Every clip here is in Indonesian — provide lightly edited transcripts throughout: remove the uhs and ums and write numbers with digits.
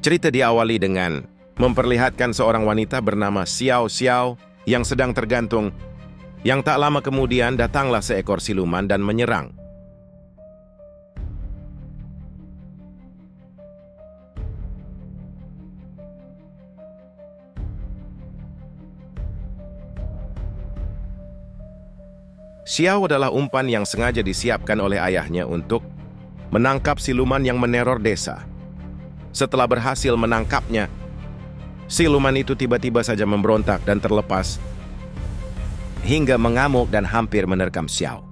Cerita diawali dengan memperlihatkan seorang wanita bernama Xiao Xiao yang sedang tergantung. Yang tak lama kemudian datanglah seekor siluman dan menyerang. Xiao adalah umpan yang sengaja disiapkan oleh ayahnya untuk menangkap siluman yang meneror desa. Setelah berhasil menangkapnya, siluman itu tiba-tiba saja memberontak dan terlepas, hingga mengamuk dan hampir menerkam Xiao.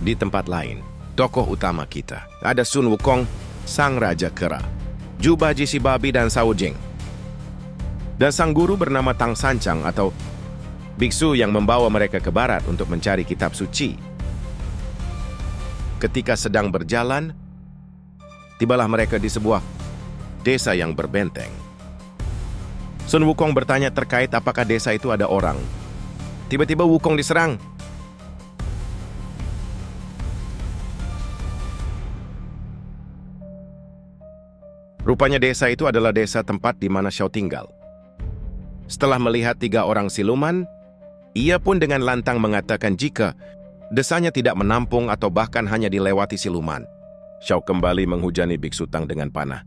Di tempat lain, tokoh utama kita ada Sun Wukong, sang raja kera, Juba Jisi Babi dan Sao Jing. Dan sang guru bernama Tang Sancang atau biksu yang membawa mereka ke barat untuk mencari kitab suci. Ketika sedang berjalan, tibalah mereka di sebuah desa yang berbenteng. Sun Wukong bertanya terkait apakah desa itu ada orang. Tiba-tiba Wukong diserang. Rupanya desa itu adalah desa tempat di mana Xiao tinggal. Setelah melihat 3 orang siluman, ia pun dengan lantang mengatakan jika desanya tidak menampung atau bahkan hanya dilewati siluman. Xiao kembali menghujani biksu Tang dengan panah.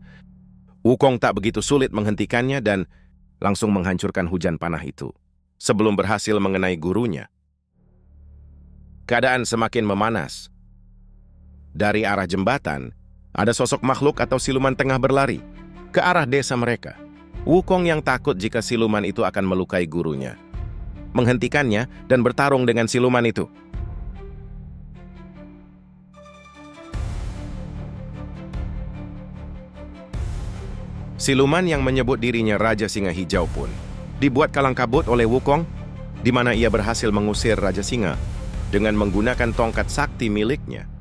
Wukong tak begitu sulit menghentikannya dan langsung menghancurkan hujan panah itu sebelum berhasil mengenai gurunya. Keadaan semakin memanas. Dari arah jembatan, ada sosok makhluk atau siluman tengah berlari ke arah desa mereka. Wukong yang takut jika siluman itu akan melukai gurunya, menghentikannya dan bertarung dengan siluman itu. Siluman yang menyebut dirinya Raja Singa Hijau pun dibuat kalang kabut oleh Wukong, di mana ia berhasil mengusir Raja Singa dengan menggunakan tongkat sakti miliknya.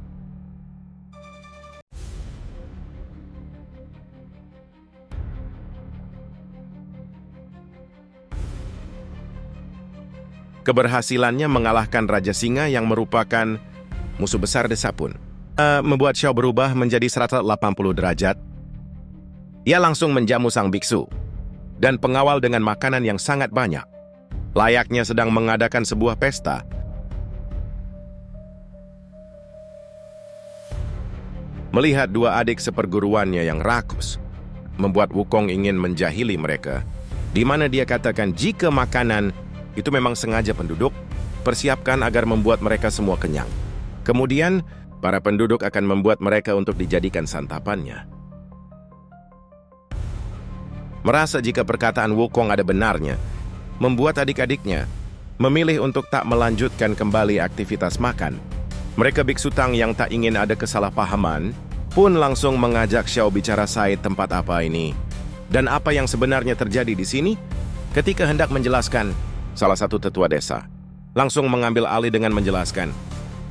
Keberhasilannya mengalahkan Raja Singa yang merupakan musuh besar desa pun membuat Xiao berubah menjadi 180 derajat. Ia langsung menjamu sang biksu dan pengawal dengan makanan yang sangat banyak, layaknya sedang mengadakan sebuah pesta. Melihat 2 adik seperguruannya yang rakus, membuat Wukong ingin menjahili mereka, di mana dia katakan jika makanan itu memang sengaja penduduk persiapkan agar membuat mereka semua kenyang. Kemudian, para penduduk akan membuat mereka untuk dijadikan santapannya. Merasa jika perkataan Wukong ada benarnya, membuat adik-adiknya memilih untuk tak melanjutkan kembali aktivitas makan. Mereka biksu Tang yang tak ingin ada kesalahpahaman pun langsung mengajak Xiao bicara Said tempat apa ini dan apa yang sebenarnya terjadi di sini. Ketika hendak menjelaskan, salah satu tetua desa langsung mengambil alih dengan menjelaskan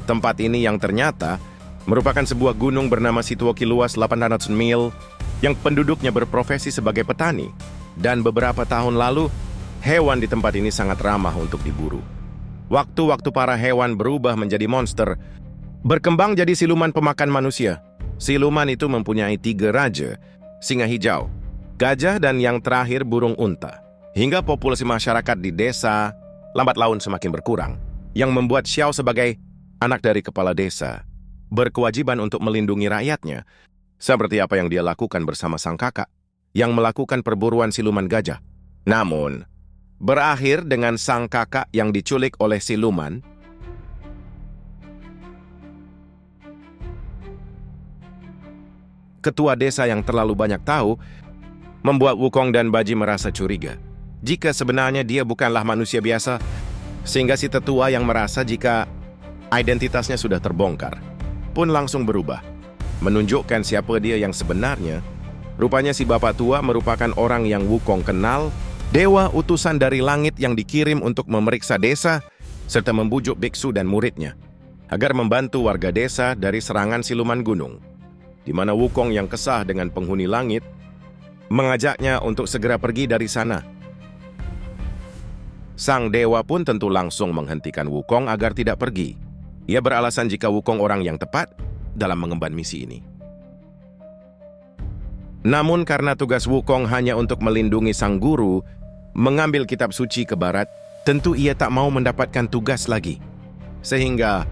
tempat ini yang ternyata merupakan sebuah gunung bernama Situoki luas 800 mil yang penduduknya berprofesi sebagai petani, dan beberapa tahun lalu hewan di tempat ini sangat ramah untuk diburu. Waktu-waktu para hewan berubah menjadi monster, berkembang jadi siluman pemakan manusia. Siluman itu mempunyai 3 raja, singa hijau, gajah, dan yang terakhir burung unta. Hingga populasi masyarakat di desa lambat laun semakin berkurang, yang membuat Xiao sebagai anak dari kepala desa berkewajiban untuk melindungi rakyatnya, seperti apa yang dia lakukan bersama sang kakak yang melakukan perburuan siluman gajah. Namun, berakhir dengan sang kakak yang diculik oleh siluman. Ketua desa yang terlalu banyak tahu membuat Wukong dan Baji merasa curiga jika sebenarnya dia bukanlah manusia biasa, sehingga si tetua yang merasa jika identitasnya sudah terbongkar pun langsung berubah, menunjukkan siapa dia yang sebenarnya. Rupanya si bapak tua merupakan orang yang Wukong kenal, dewa utusan dari langit yang dikirim untuk memeriksa desa serta membujuk biksu dan muridnya agar membantu warga desa dari serangan siluman gunung, di mana Wukong yang kesah dengan penghuni langit mengajaknya untuk segera pergi dari sana. Sang dewa pun tentu langsung menghentikan Wukong agar tidak pergi. Ia beralasan jika Wukong orang yang tepat dalam mengemban misi ini. Namun karena tugas Wukong hanya untuk melindungi sang guru, mengambil kitab suci ke barat, tentu ia tak mau mendapatkan tugas lagi. Sehingga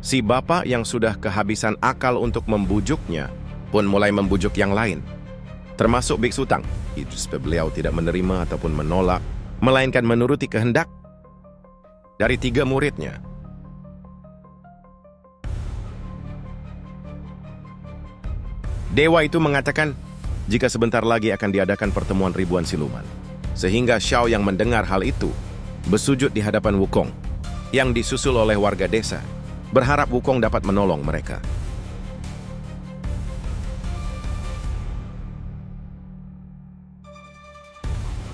si bapak yang sudah kehabisan akal untuk membujuknya pun mulai membujuk yang lain, termasuk Biksu Tang. Itu sebab beliau tidak menerima ataupun menolak, melainkan menuruti kehendak dari 3 muridnya. Dewa itu mengatakan jika sebentar lagi akan diadakan pertemuan ribuan siluman. Sehingga Xiao yang mendengar hal itu bersujud di hadapan Wukong yang disusul oleh warga desa, berharap Wukong dapat menolong mereka.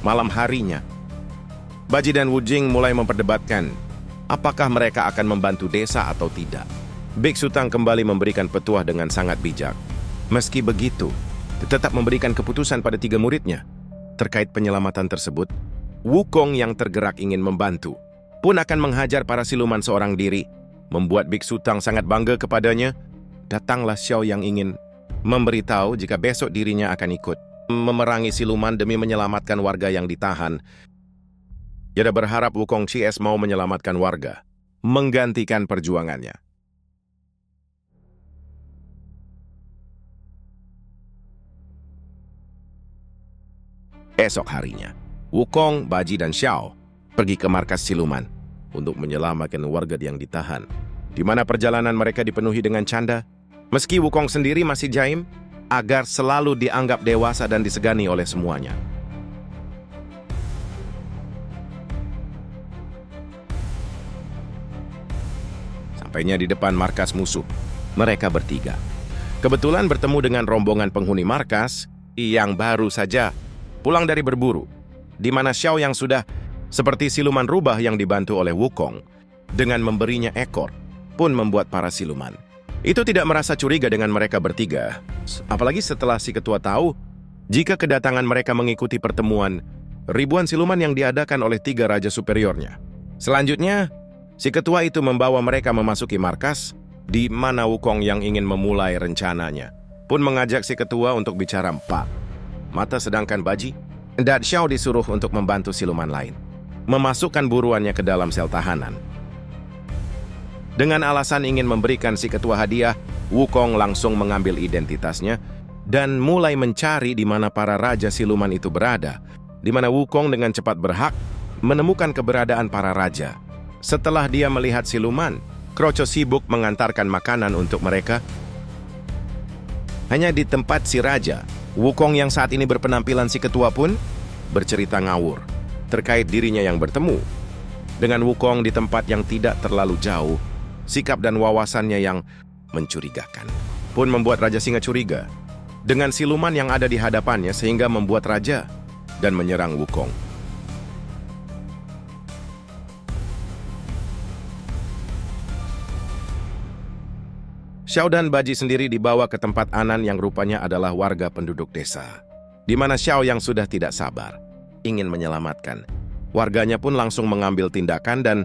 Malam harinya, Baji dan Wu Jing mulai memperdebatkan apakah mereka akan membantu desa atau tidak. Biksu Tang kembali memberikan petuah dengan sangat bijak. Meski begitu, tetap memberikan keputusan pada 3 muridnya. Terkait penyelamatan tersebut, Wukong yang tergerak ingin membantu pun akan menghajar para siluman seorang diri, membuat Biksu Tang sangat bangga kepadanya. Datanglah Xiao yang ingin memberitahu jika besok dirinya akan ikut memerangi siluman demi menyelamatkan warga yang ditahan. Dia berharap Wukong CS mau menyelamatkan warga, menggantikan perjuangannya. Esok harinya, Wukong, Baji, dan Xiao pergi ke markas siluman untuk menyelamatkan warga yang ditahan, di mana perjalanan mereka dipenuhi dengan canda, meski Wukong sendiri masih jaim agar selalu dianggap dewasa dan disegani oleh semuanya. Sampainya di depan markas musuh, mereka bertiga kebetulan bertemu dengan rombongan penghuni markas yang baru saja pulang dari berburu, di mana Xiao yang sudah seperti siluman rubah yang dibantu oleh Wukong dengan memberinya ekor, pun membuat para siluman itu tidak merasa curiga dengan mereka bertiga. Apalagi setelah si ketua tahu jika kedatangan mereka mengikuti pertemuan ribuan siluman yang diadakan oleh 3 raja superiornya. Selanjutnya, si ketua itu membawa mereka memasuki markas, di mana Wukong yang ingin memulai rencananya pun mengajak si ketua untuk bicara 4 mata, sedangkan Baji dan Xiao disuruh untuk membantu siluman lain memasukkan buruannya ke dalam sel tahanan. Dengan alasan ingin memberikan si ketua hadiah, Wukong langsung mengambil identitasnya dan mulai mencari di mana para raja siluman itu berada, di mana Wukong dengan cepat berhak menemukan keberadaan para raja. Setelah dia melihat siluman, Kroco sibuk mengantarkan makanan untuk mereka. Hanya di tempat si raja, Wukong yang saat ini berpenampilan si ketua pun bercerita ngawur terkait dirinya yang bertemu dengan Wukong di tempat yang tidak terlalu jauh. Sikap dan wawasannya yang mencurigakan pun membuat Raja Singa curiga dengan siluman yang ada di hadapannya, sehingga membuat raja dan menyerang Wukong. Xiao dan Baji sendiri dibawa ke tempat Anan yang rupanya adalah warga penduduk desa, di mana Xiao yang sudah tidak sabar ingin menyelamatkan. Warganya pun langsung mengambil tindakan dan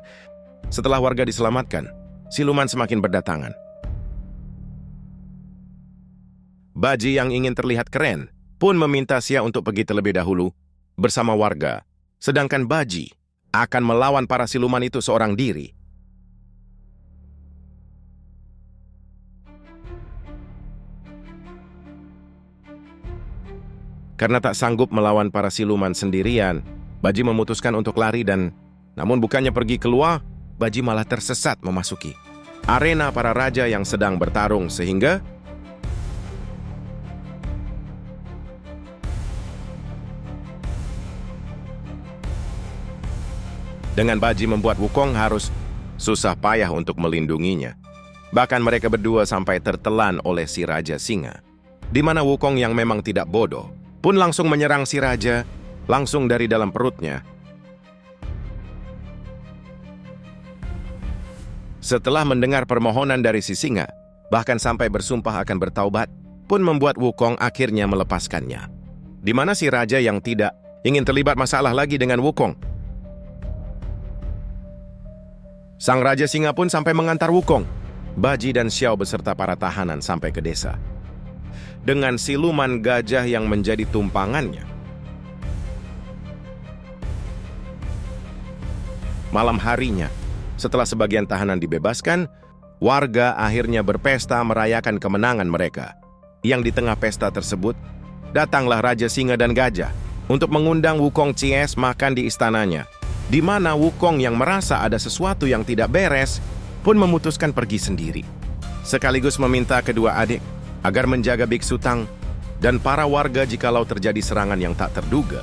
setelah warga diselamatkan, siluman semakin berdatangan. Baji yang ingin terlihat keren pun meminta Xia untuk pergi terlebih dahulu bersama warga, sedangkan Baji akan melawan para siluman itu seorang diri. Karena tak sanggup melawan para siluman sendirian, Baji memutuskan untuk lari dan namun bukannya pergi keluar, Baji malah tersesat memasuki arena para raja yang sedang bertarung, sehingga dengan Baji membuat Wukong harus susah payah untuk melindunginya. Bahkan mereka berdua sampai tertelan oleh si Raja Singa, di mana Wukong yang memang tidak bodoh pun langsung menyerang si raja langsung dari dalam perutnya. Setelah mendengar permohonan dari si singa, bahkan sampai bersumpah akan bertaubat, pun membuat Wukong akhirnya melepaskannya. Di mana si raja yang tidak ingin terlibat masalah lagi dengan Wukong Sang Raja Singa pun sampai mengantar Wukong, Baji dan Xiao beserta para tahanan sampai ke desa. Dengan siluman gajah yang menjadi tumpangannya. Malam harinya, setelah sebagian tahanan dibebaskan, warga akhirnya berpesta merayakan kemenangan mereka. Yang di tengah pesta tersebut, datanglah Raja Singa dan Gajah untuk mengundang Wukong Cies makan di istananya, di mana Wukong yang merasa ada sesuatu yang tidak beres pun memutuskan pergi sendiri. Sekaligus meminta kedua adik agar menjaga Biksu Tang dan para warga jikalau terjadi serangan yang tak terduga.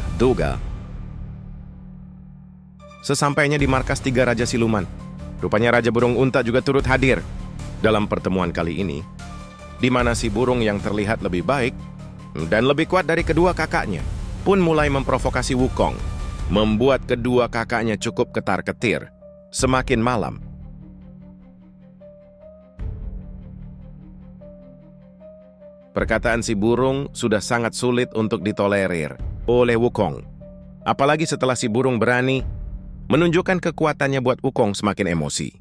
Sesampainya di markas 3 Raja Siluman, rupanya Raja Burung Unta juga turut hadir dalam pertemuan kali ini, di mana si burung yang terlihat lebih baik dan lebih kuat dari kedua kakaknya pun mulai memprovokasi Wukong, membuat kedua kakaknya cukup ketar-ketir. Semakin malam, perkataan si burung sudah sangat sulit untuk ditolerir oleh Wukong. Apalagi setelah si burung berani menunjukkan kekuatannya buat Wukong semakin emosi.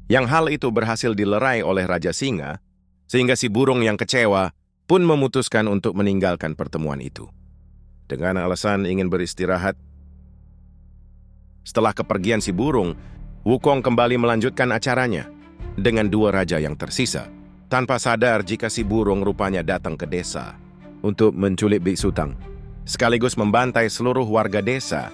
Yang hal itu berhasil dilerai oleh Raja Singa, sehingga si burung yang kecewa pun memutuskan untuk meninggalkan pertemuan itu. Dengan alasan ingin beristirahat. Setelah kepergian si burung, Wukong kembali melanjutkan acaranya dengan 2 raja yang tersisa, tanpa sadar jika si burung rupanya datang ke desa untuk menculik Biksu Tang, sekaligus membantai seluruh warga desa.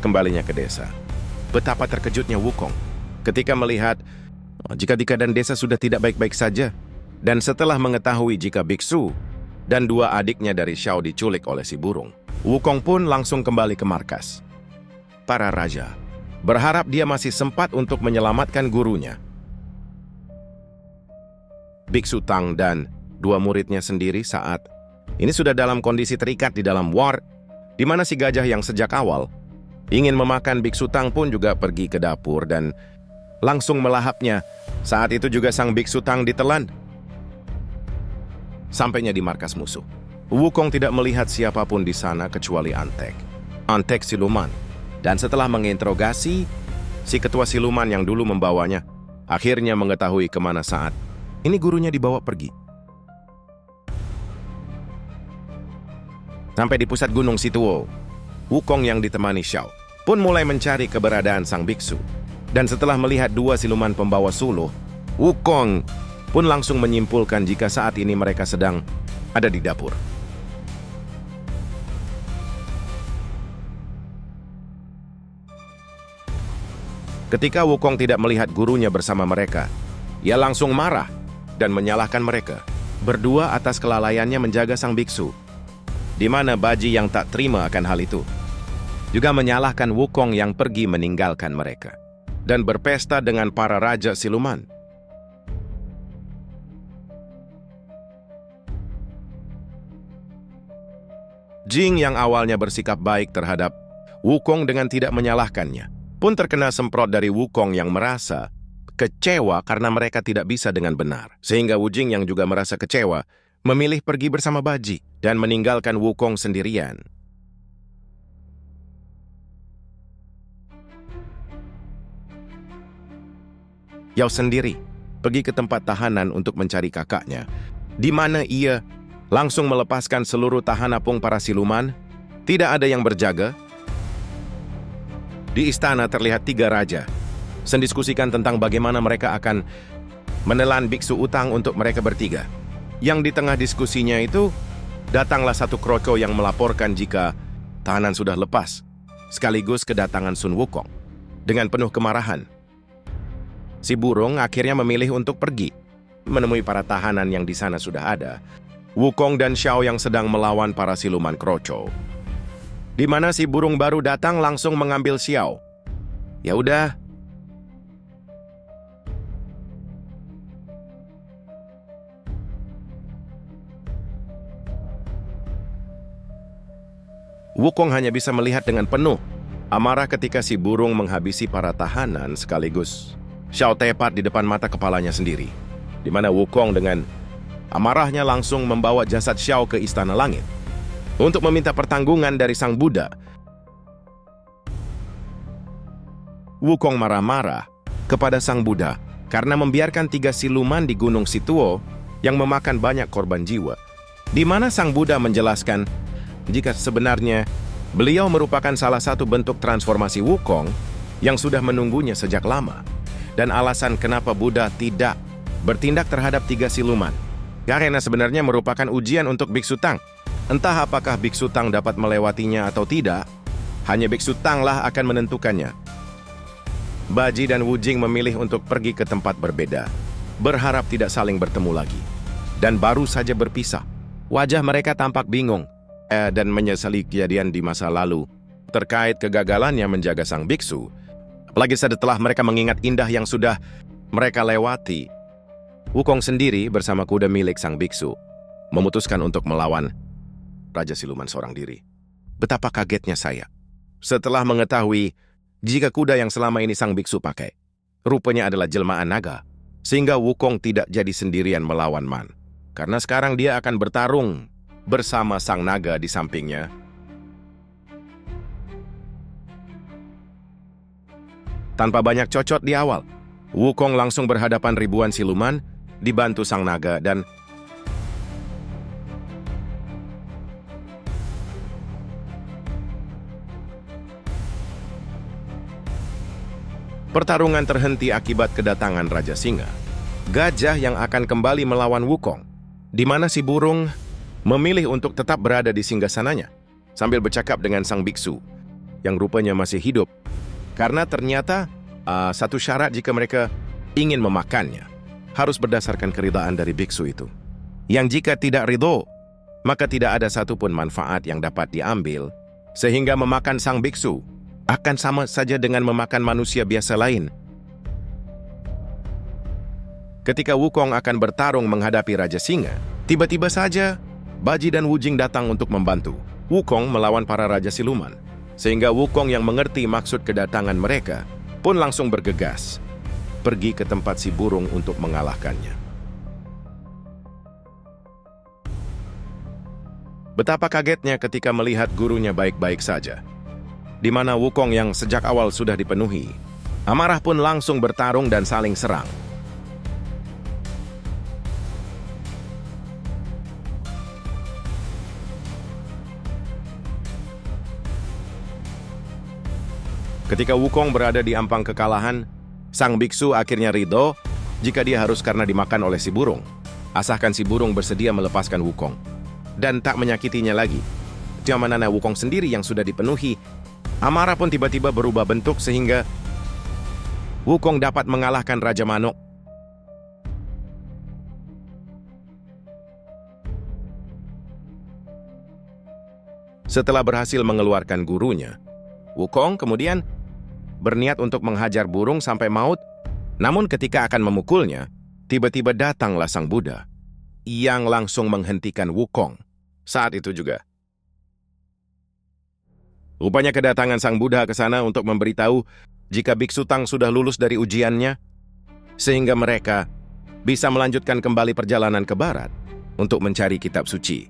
Kembalinya ke desa, betapa terkejutnya Wukong ketika melihat jika di keadaan desa sudah tidak baik-baik saja, dan setelah mengetahui jika biksu dan 2 adiknya dari Xiao diculik oleh si burung. Wukong pun langsung kembali ke markas. Para raja berharap dia masih sempat untuk menyelamatkan gurunya. Biksu Tang dan 2 muridnya sendiri saat ini sudah dalam kondisi terikat di dalam war, di mana si gajah yang sejak awal ingin memakan Biksu Tang pun juga pergi ke dapur dan langsung melahapnya. Saat itu juga sang Biksu Tang ditelan. Sampainya di markas musuh, Wukong tidak melihat siapapun di sana kecuali Antek siluman. Dan setelah menginterogasi si ketua siluman yang dulu membawanya, akhirnya mengetahui kemana saat ini gurunya dibawa pergi. Sampai di pusat gunung Situo, Wukong yang ditemani Xiao pun mulai mencari keberadaan sang biksu. Dan setelah melihat 2 siluman pembawa suluh, Wukong pun langsung menyimpulkan jika saat ini mereka sedang ada di dapur. Ketika Wukong tidak melihat gurunya bersama mereka, ia langsung marah dan menyalahkan mereka berdua atas kelalaiannya menjaga sang biksu, di mana Baji yang tak terima akan hal itu juga menyalahkan Wukong yang pergi meninggalkan mereka dan berpesta dengan para raja siluman. Jing yang awalnya bersikap baik terhadap Wukong dengan tidak menyalahkannya pun terkena semprot dari Wukong yang merasa kecewa karena mereka tidak bisa dengan benar. Sehingga Wu Jing yang juga merasa kecewa memilih pergi bersama Baji dan meninggalkan Wukong sendirian. Yao sendiri pergi ke tempat tahanan untuk mencari kakaknya, di mana ia langsung melepaskan seluruh tahanapung para siluman. Tidak ada yang berjaga. Di istana terlihat 3 raja mendiskusikan tentang bagaimana mereka akan menelan biksu utang untuk mereka bertiga. Yang di tengah diskusinya itu, datanglah satu kroko yang melaporkan jika tahanan sudah lepas, sekaligus kedatangan Sun Wukong. Dengan penuh kemarahan, si burung akhirnya memilih untuk pergi, menemui para tahanan yang di sana sudah ada, Wukong dan Xiao yang sedang melawan para siluman kroco. Di mana si burung baru datang langsung mengambil Xiao. Ya udah. Wukong hanya bisa melihat dengan penuh amarah ketika si burung menghabisi para tahanan sekaligus Xiao tepat di depan mata kepalanya sendiri, di mana Wukong dengan Amarahnya langsung membawa jasad Xiao ke Istana Langit untuk meminta pertanggungan dari Sang Buddha. Wukong marah-marah kepada Sang Buddha karena membiarkan 3 siluman di Gunung Situo yang memakan banyak korban jiwa, di mana Sang Buddha menjelaskan jika sebenarnya beliau merupakan salah satu bentuk transformasi Wukong yang sudah menunggunya sejak lama, dan alasan kenapa Buddha tidak bertindak terhadap 3 siluman karena sebenarnya merupakan ujian untuk Biksu Tang. Entah apakah Biksu Tang dapat melewatinya atau tidak, hanya Biksu Tang lah akan menentukannya. Baji dan Wujing memilih untuk pergi ke tempat berbeda, berharap tidak saling bertemu lagi, dan baru saja berpisah. Wajah mereka tampak bingung dan menyesali kejadian di masa lalu terkait kegagalannya menjaga sang biksu. Apalagi setelah mereka mengingat indah yang sudah mereka lewati. Wukong sendiri bersama kuda milik sang biksu memutuskan untuk melawan Raja Siluman seorang diri. Betapa kagetnya saya setelah mengetahui jika kuda yang selama ini sang biksu pakai rupanya adalah jelmaan naga, sehingga Wukong tidak jadi sendirian melawan Man, karena sekarang dia akan bertarung bersama sang naga di sampingnya. Tanpa banyak cocot di awal, Wukong langsung berhadapan ribuan siluman dibantu sang naga, dan pertarungan terhenti akibat kedatangan Raja Singa, gajah yang akan kembali melawan Wukong, di mana si burung memilih untuk tetap berada di singgasananya sambil bercakap dengan sang biksu yang rupanya masih hidup, karena ternyata satu syarat jika mereka ingin memakannya harus berdasarkan keridhaan dari biksu itu, yang jika tidak ridho maka tidak ada satupun manfaat yang dapat diambil, sehingga memakan sang biksu akan sama saja dengan memakan manusia biasa lain. Ketika Wukong akan bertarung menghadapi Raja Singa, tiba-tiba saja Baji dan Wujing datang untuk membantu Wukong melawan para Raja Siluman, sehingga Wukong yang mengerti maksud kedatangan mereka pun langsung bergegas pergi ke tempat si burung untuk mengalahkannya. Betapa kagetnya ketika melihat gurunya baik-baik saja, di mana Wukong yang sejak awal sudah dipenuhi amarah pun langsung bertarung dan saling serang. Ketika Wukong berada di ampang kekalahan, sang biksu akhirnya ridho jika dia harus karena dimakan oleh si burung, asalkan si burung bersedia melepaskan Wukong dan tak menyakitinya lagi. Zaman Wukong sendiri yang sudah dipenuhi amarah pun tiba-tiba berubah bentuk, sehingga Wukong dapat mengalahkan Raja Manok. Setelah berhasil mengeluarkan gurunya, Wukong kemudian berniat untuk menghajar burung sampai maut. Namun ketika akan memukulnya, tiba-tiba datanglah sang Buddha yang langsung menghentikan Wukong saat itu juga. Rupanya kedatangan sang Buddha ke sana untuk memberitahu jika Biksu Tang sudah lulus dari ujiannya, sehingga mereka bisa melanjutkan kembali perjalanan ke barat untuk mencari kitab suci.